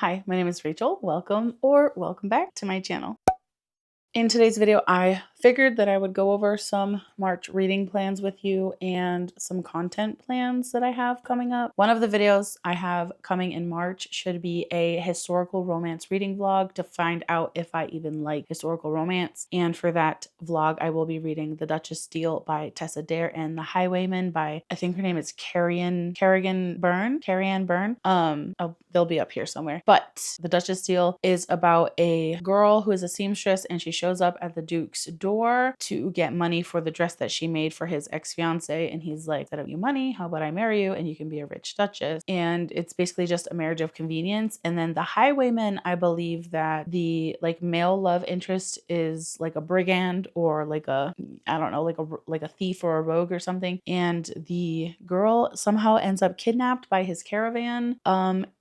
Hi, my name is Rachel. Welcome back to my channel. In today's video, I figured that I would go over some March reading plans with you and some content plans that I have coming up. One of the videos I have coming in March should be a historical romance reading vlog to find out if I even like historical romance. And for that vlog, I will be reading The Duchess Steele by Tessa Dare and The Highwayman by, I think her name is Carrion Byrne. They'll be up here somewhere. But The Duchess Steele is about a girl who is a seamstress, and she shows up at the Duke's door to get money for the dress that she made for his ex-fiance, and he's like, "I don't you money, how about I marry you and you can be a rich duchess?" And it's basically just a marriage of convenience. And then The Highwayman, I believe that the male love interest is like a brigand or like a, I don't know, like a thief or a rogue or something, and the girl somehow ends up kidnapped by his caravan,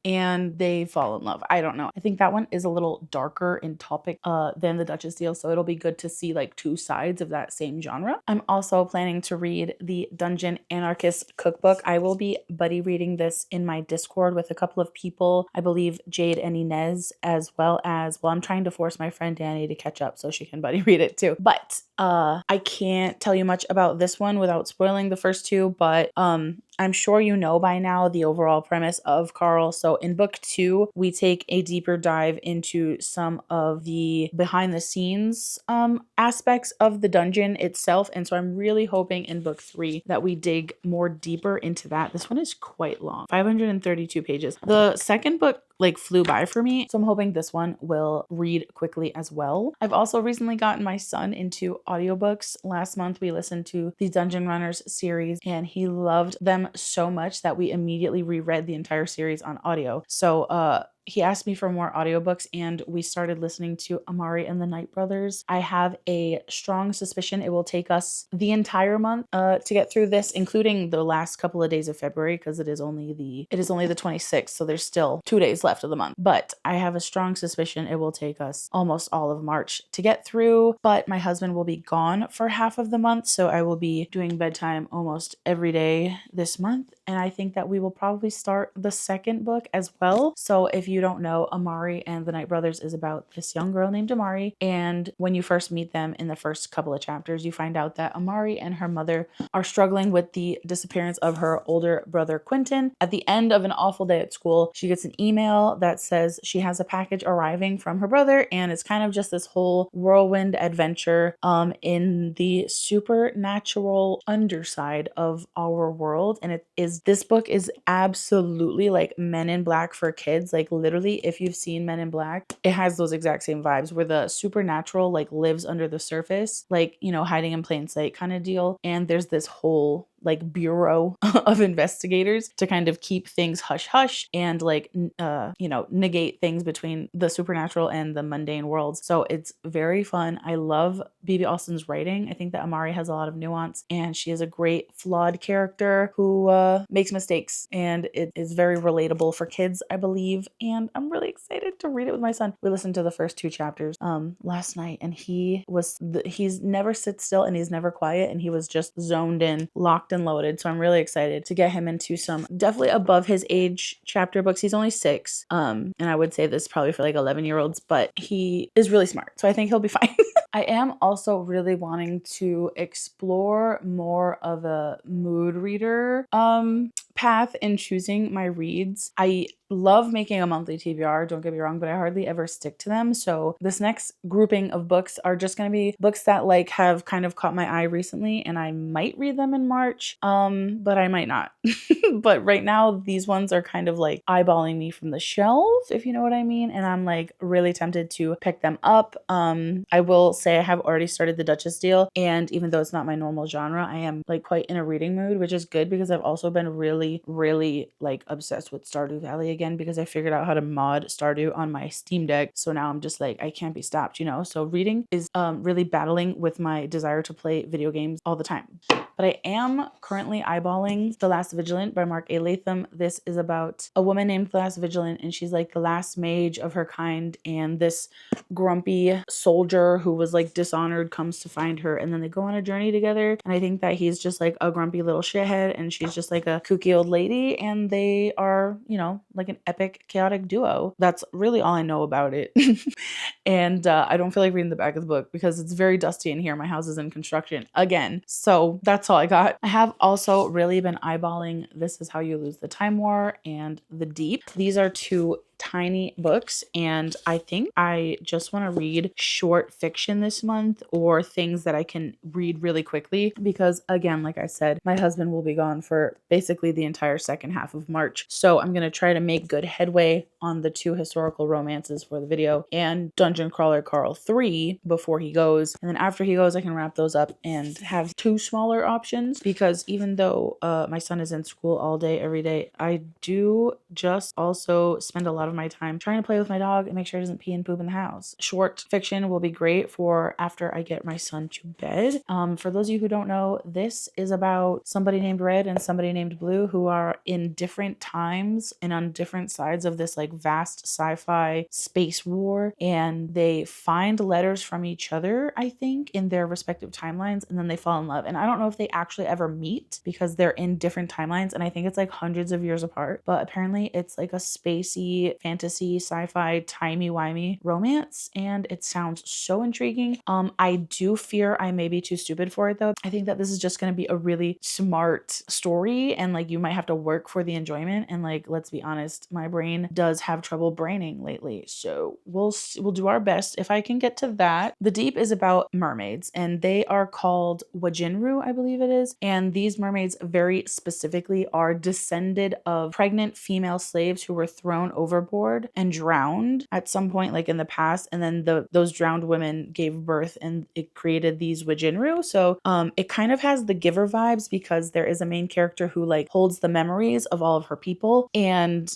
and they fall in love. I don't know. I think that one is a little darker in topic than The Duchess Steele, so it'll be good to see like two sides of that same genre. I'm also planning to read the Dungeon Anarchist Cookbook. I will be buddy reading this in my Discord with a couple of people. I believe Jade and Inez, as well as, well, I'm trying to force my friend Danny to catch up so she can buddy read it too. But I can't tell you much about this one without spoiling the first two, but I'm sure you know by now the overall premise of Carl. So in book 2, we take a deeper dive into some of the behind the scenes aspects of the dungeon itself. And so I'm really hoping in book 3 that we dig more deeper into that. This one is quite long, 532 pages. The second book flew by for me, so I'm hoping this one will read quickly as well. I've also recently gotten my son into audiobooks. Last month we listened to the Dungeon Runners series and he loved them so much that we immediately reread the entire series on audio. So he asked me for more audiobooks and we started listening to Amari and the Night Brothers. I have a strong suspicion it will take us the entire month to get through this, including the last couple of days of February, because it is only the 26th, so there's still 2 days left of the month. But I have a strong suspicion it will take us almost all of March to get through, but my husband will be gone for half of the month, so I will be doing bedtime almost every day this month, and I think that we will probably start the second book as well. So if you don't know, Amari and the Night Brothers is about this young girl named Amari, and when you first meet them in the first couple of chapters, you find out that Amari and her mother are struggling with the disappearance of her older brother Quentin. At the end of an awful day at school, she gets an email that says she has a package arriving from her brother, and it's kind of just this whole whirlwind adventure in the supernatural underside of our world. And this book is absolutely like Men in Black for kids. Like literally, if you've seen Men in Black, it has those exact same vibes where the supernatural lives under the surface, hiding in plain sight kind of deal. And there's this whole bureau of investigators to kind of keep things hush hush and negate things between the supernatural and the mundane worlds. So it's very fun. I love B.B. Austin's writing. I think that Amari has a lot of nuance and she is a great flawed character who makes mistakes, and it is very relatable for kids, I believe, and I'm really excited to read it with my son. We listened to the first 2 chapters last night, and he's never sits still and he's never quiet, and he was just zoned in, locked and loaded. So I'm really excited to get him into some definitely above his age chapter books. He's only 6, and I would say this probably for 11-year-olds, but he is really smart, so I think he'll be fine. I am also really wanting to explore more of a mood reader path in choosing my reads. I love making a monthly TBR, don't get me wrong, but I hardly ever stick to them. So this next grouping of books are just going to be books that have kind of caught my eye recently, and I might read them in March, but I might not. But right now these ones are kind of eyeballing me from the shelf, if you know what I mean, and I'm really tempted to pick them up. I will say I have already started The Duchess Steele, and even though it's not my normal genre, I am quite in a reading mood, which is good because I've also been really obsessed with Stardew Valley again, because I figured out how to mod Stardew on my Steam Deck. So now I'm just I can't be stopped, So reading is really battling with my desire to play video games all the time. But I am currently eyeballing The Last Vigilant by Mark A. Latham. This is about a woman named The Last Vigilant, and she's the last mage of her kind, and this grumpy soldier who was dishonored comes to find her, and then they go on a journey together. And I think that he's just a grumpy little shithead, and she's just a kooky old lady, and they are, you know, like an epic chaotic duo. That's really all I know about it. And I don't feel like reading the back of the book because it's very dusty in here. My house is in construction again. So that's all I got. I have also really been eyeballing This Is How You Lose the Time War and The Deep. These are two tiny books, and I think I just want to read short fiction this month, or things that I can read really quickly, because again, like I said, my husband will be gone for basically the entire second half of March. So I'm going to try to make good headway on the two historical romances for the video and Dungeon Crawler Carl 3 before he goes. And then after he goes, I can wrap those up and have two smaller options, because even though my son is in school all day, every day, I do just also spend a lot of my time trying to play with my dog and make sure he doesn't pee and poop in the house. Short fiction will be great for after I get my son to bed. For those of you who don't know, this is about somebody named Red and somebody named Blue who are in different times and on different sides of this like vast sci-fi space war, and they find letters from each other, I think, in their respective timelines, and then they fall in love. And I don't know if they actually ever meet because they're in different timelines, and I think it's like hundreds of years apart, but apparently it's like a spacey fantasy sci-fi timey-wimey romance, and it sounds so intriguing. I do fear I may be too stupid for it though. I think that this is just going to be a really smart story, and like you might have to work for the enjoyment, and like let's be honest, my brain does have trouble braining lately, so we'll do our best if I can get to that. The Deep is about mermaids, and they are called Wajinru, I believe it is, and these mermaids very specifically are descended of pregnant female slaves who were thrown overboard and drowned at some point like in the past, and then those drowned women gave birth and it created these Wajinru. So it kind of has the Giver vibes, because there is a main character who like holds the memories of all of her people, and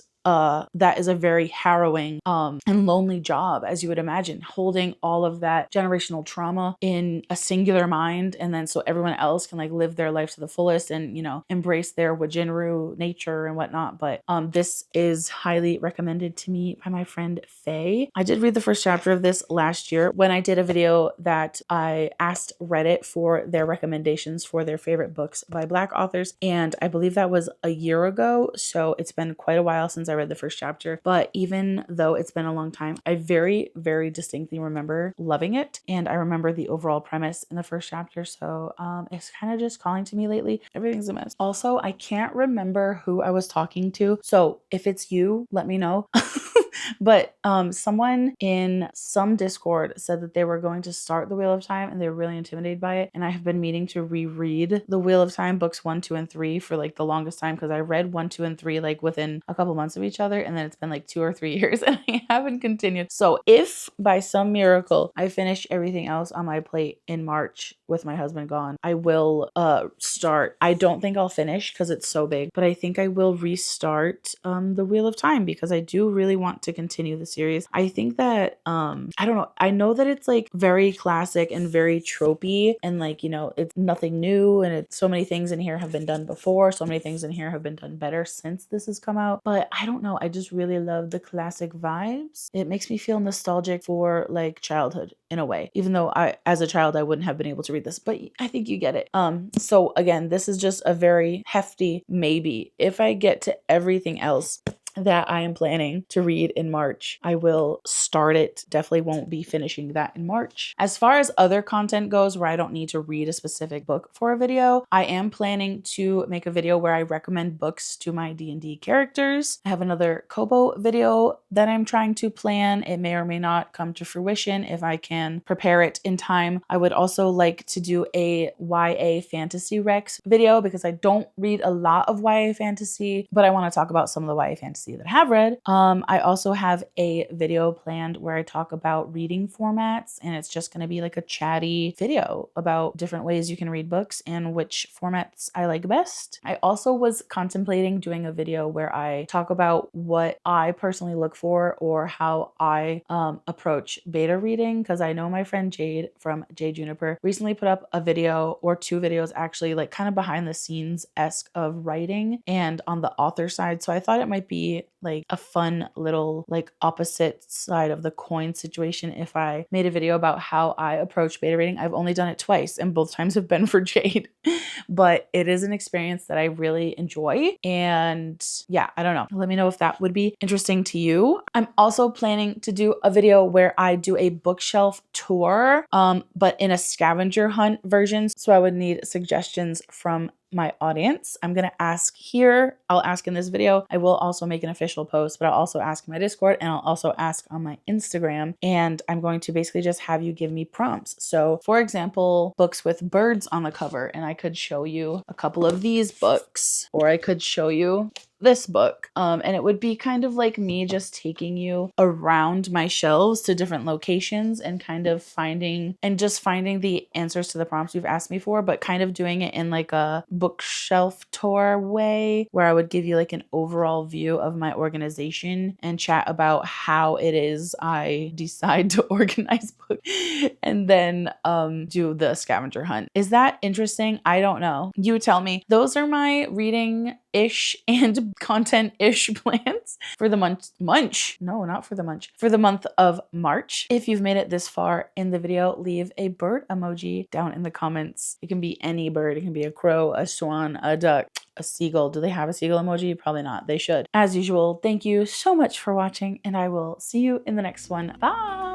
that is a very harrowing and lonely job, as you would imagine, holding all of that generational trauma in a singular mind, and then so everyone else can like live their life to the fullest and, you know, embrace their Wajinru nature and whatnot. But this is highly recommended to me by my friend Faye. I did read the first chapter of this last year when I did a video that I asked Reddit for their recommendations for their favorite books by Black authors, and I believe that was a year ago, so it's been quite a while since I read the first chapter. But even though it's been a long time, I very, very distinctly remember loving it, and I remember the overall premise in the first chapter. So it's kind of just calling to me lately. Everything's a mess. Also, I can't remember who I was talking to, so if it's you, let me know. But someone in some Discord said that they were going to start The Wheel of Time and they were really intimidated by it. And I have been meaning to reread The Wheel of Time books 1, 2, and 3 for like the longest time, because I read 1, 2, and 3 like within a couple months of each other, and then it's been like 2 or 3 years and I haven't continued. So if by some miracle I finish everything else on my plate in March with my husband gone, I will start. I don't think I'll finish because it's so big, but I think I will restart The Wheel of Time, because I do really want to continue the series. I think that I don't know, I know that it's like very classic and very tropey, and like, you know, it's nothing new, and it's so many things in here have been done before, so many things in here have been done better since this has come out. But I don't know, I just really love the classic vibes. It makes me feel nostalgic for like childhood in a way, even though I, as a child, I wouldn't have been able to read this, but I think you get it. So again, this is just a very hefty maybe. If I get to everything else that I am planning to read in March, I will start it. Definitely won't be finishing that in March. As far as other content goes, where I don't need to read a specific book for a video, I am planning to make a video where I recommend books to my D&D characters. I have another Kobo video that I'm trying to plan. It may or may not come to fruition if I can prepare it in time. I would also like to do a YA Fantasy Rex video, because I don't read a lot of YA fantasy, but I want to talk about some of the YA fantasy that I have read. I also have a video planned where I talk about reading formats, and it's just going to be like a chatty video about different ways you can read books and which formats I like best. I also was contemplating doing a video where I talk about what I personally look for, or how I approach beta reading, because I know my friend Jade from Jade Juniper recently put up a video, or 2 videos actually, like kind of behind the scenes-esque of writing and on the author side. So I thought it might be be like a fun little like opposite side of the coin situation if I made a video about how I approach beta reading. I've only done it twice and both times have been for Jade, but it is an experience that I really enjoy. And yeah, I don't know. Let me know if that would be interesting to you. I'm also planning to do a video where I do a bookshelf tour, but in a scavenger hunt version. So I would need suggestions from my audience. I'm going to ask here. I'll ask in this video. I will also make an official post, but I'll also ask in my Discord and I'll also ask on my Instagram. And I'm going to basically just have you give me prompts. So for example, books with birds on the cover, and I could show you a couple of these books, or I could show you this book. And it would be kind of like me just taking you around my shelves to different locations and kind of finding the answers to the prompts you've asked me for, but kind of doing it in like a bookshelf tour way where I would give you like an overall view of my organization and chat about how it is I decide to organize books and then do the scavenger hunt. Is that interesting? I don't know. You tell me. Those are my reading-ish and content-ish plans for the month. No, not for the month. For the month of March. If you've made it this far in the video, leave a bird emoji down in the comments. It can be any bird. It can be a crow, a swan, a duck, a seagull. Do they have a seagull emoji? Probably not. They should. As usual, thank you so much for watching, and I will see you in the next one. Bye!